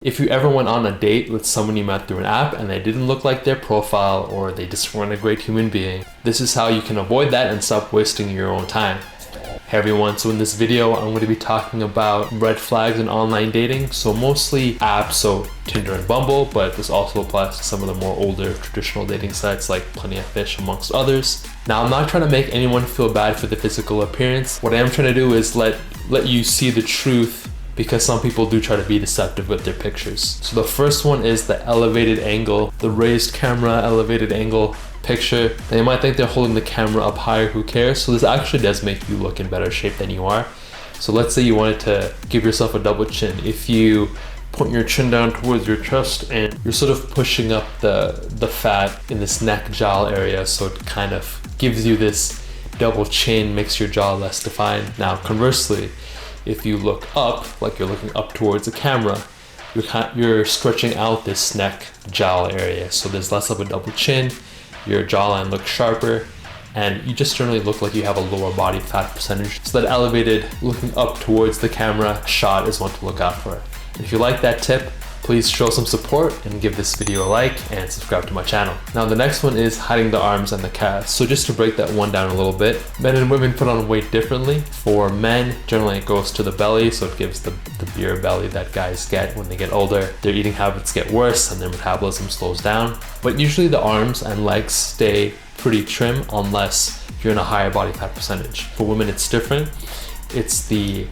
If you ever went on a date with someone you met through an app and they didn't look like their profile or they just weren't a great human being, this is how you can avoid that and stop wasting your own time. Hey everyone, so in this video I'm going to be talking about red flags in online dating. So mostly apps, so Tinder and Bumble, but this also applies to some of the more older traditional dating sites like Plenty of Fish amongst others. Now I'm not trying to make anyone feel bad for the physical appearance. What I am trying to do is let you see the truth, because some people do try to be deceptive with their pictures. So the first one is the elevated angle, the raised camera elevated angle picture. They might think they're holding the camera up higher, who cares? So this actually does make you look in better shape than you are. So let's say you wanted to give yourself a double chin. If you point your chin down towards your chest and you're sort of pushing up the fat in this neck jowl area, so it kind of gives you this double chin, makes your jaw less defined. Now conversely, if you look up, like you're looking up towards the camera, you're stretching out this neck jowl area, so there's less of a double chin, your jawline looks sharper, and you just generally look like you have a lower body fat percentage. So that elevated, looking up towards the camera shot is one to look out for. And if you like that tip, please show some support and give this video a like and subscribe to my channel. Now the next one is hiding the arms and the calves. So just to break that one down a little bit, men and women put on weight differently. For men, generally it goes to the belly, so it gives the beer belly that guys get when they get older. Their eating habits get worse and their metabolism slows down. But usually the arms and legs stay pretty trim unless you're in a higher body fat percentage. For women it's different. It's the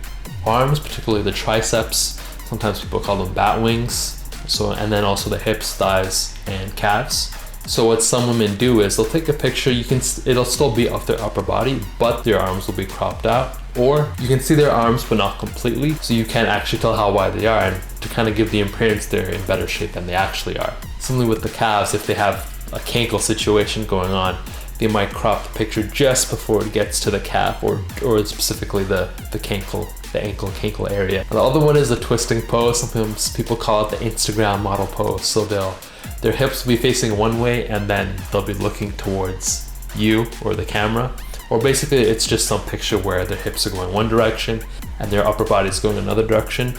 arms, particularly the triceps. Sometimes people call them bat wings. So, and then also the hips, thighs, and calves. So what some women do is they'll take a picture, it'll still be of their upper body, but their arms will be cropped out. Or you can see their arms, but not completely, so you can't actually tell how wide they are, and to kind of give the appearance they're in better shape than they actually are. Similarly with the calves, if they have a cankle situation going on, they might crop the picture just before it gets to the calf, or specifically the cankle, the ankle area. And the other one is the twisting pose. Sometimes people call it the Instagram model pose. So their hips will be facing one way and then they'll be looking towards you or the camera. Or basically it's just some picture where their hips are going one direction and their upper body is going another direction.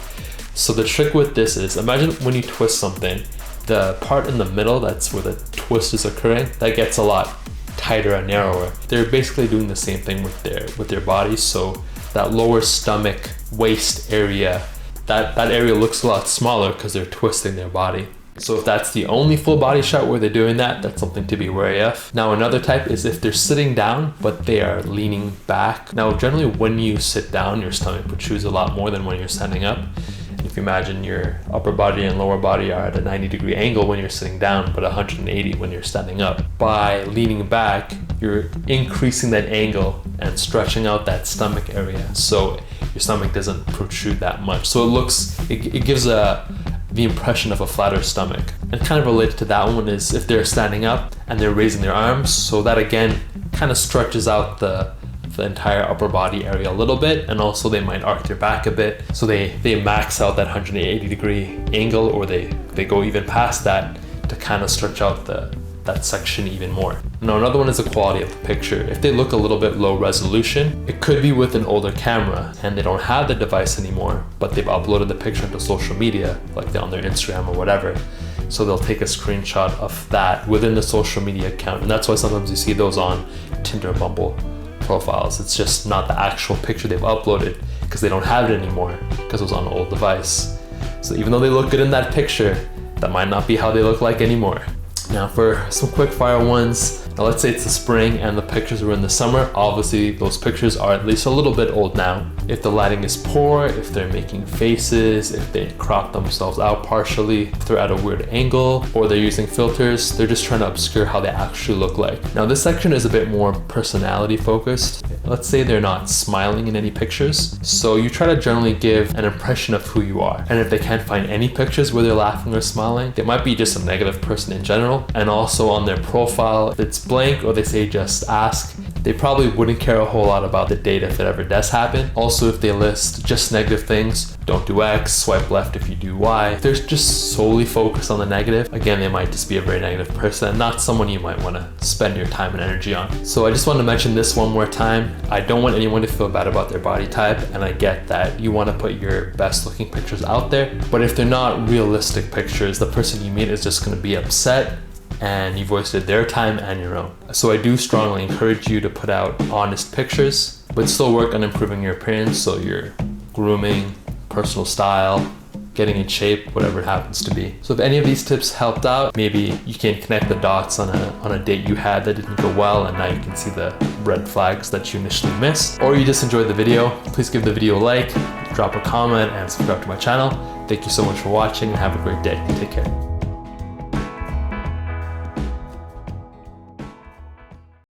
So the trick with this is, imagine when you twist something, the part in the middle, that's where the twist is occurring, that gets a lot tighter and narrower. They're basically doing the same thing with their bodies. So that lower stomach, waist area, that area looks a lot smaller because they're twisting their body. So if that's the only full body shot where they're doing that, that's something to be wary of. Now another type is if they're sitting down, but they are leaning back. Now generally when you sit down, your stomach protrudes a lot more than when you're standing up. If you imagine your upper body and lower body are at a 90-degree angle when you're sitting down, but 180 when you're standing up. By leaning back, you're increasing that angle and stretching out that stomach area, so your stomach doesn't protrude that much. So it gives the impression of a flatter stomach. And kind of related to that one is if they're standing up and they're raising their arms, so that again kind of stretches out the entire upper body area a little bit, and also they might arc their back a bit, so they max out that 180-degree angle, or they go even past that to kind of stretch out that section even more. Now another one is the quality of the picture. If they look a little bit low resolution, it could be with an older camera and they don't have the device anymore, but they've uploaded the picture to social media, like on their Instagram or whatever. So they'll take a screenshot of that within the social media account, and that's why sometimes you see those on Tinder, Bumble profiles. It's just not the actual picture they've uploaded because they don't have it anymore because it was on an old device. So even though they look good in that picture, that might not be how they look like anymore. Now for some quick fire ones, now let's say it's the spring and the pictures were in the summer. Obviously those pictures are at least a little bit old now. If the lighting is poor, if they're making faces, if they crop themselves out partially, if they're at a weird angle, or they're using filters, they're just trying to obscure how they actually look like. Now this section is a bit more personality focused. Let's say they're not smiling in any pictures. So you try to generally give an impression of who you are. And if they can't find any pictures where they're laughing or smiling, they might be just a negative person in general. And also on their profile, if it's blank or they say just ask, they probably wouldn't care a whole lot about the date if it ever does happen. Also, if they list just negative things, don't do X, swipe left if you do Y. If they're just solely focused on the negative, again, they might just be a very negative person, not someone you might want to spend your time and energy on. So I just want to mention this one more time. I don't want anyone to feel bad about their body type, and I get that you want to put your best looking pictures out there, but if they're not realistic pictures, the person you meet is just going to be upset and you've wasted their time and your own. So I do strongly encourage you to put out honest pictures, but still work on improving your appearance, so your grooming, personal style, getting in shape, whatever it happens to be. So if any of these tips helped out, maybe you can connect the dots on a date you had that didn't go well, and now you can see the red flags that you initially missed. Or you just enjoyed the video, please give the video a like, drop a comment, and subscribe to my channel. Thank you so much for watching, and have a great day. Take care.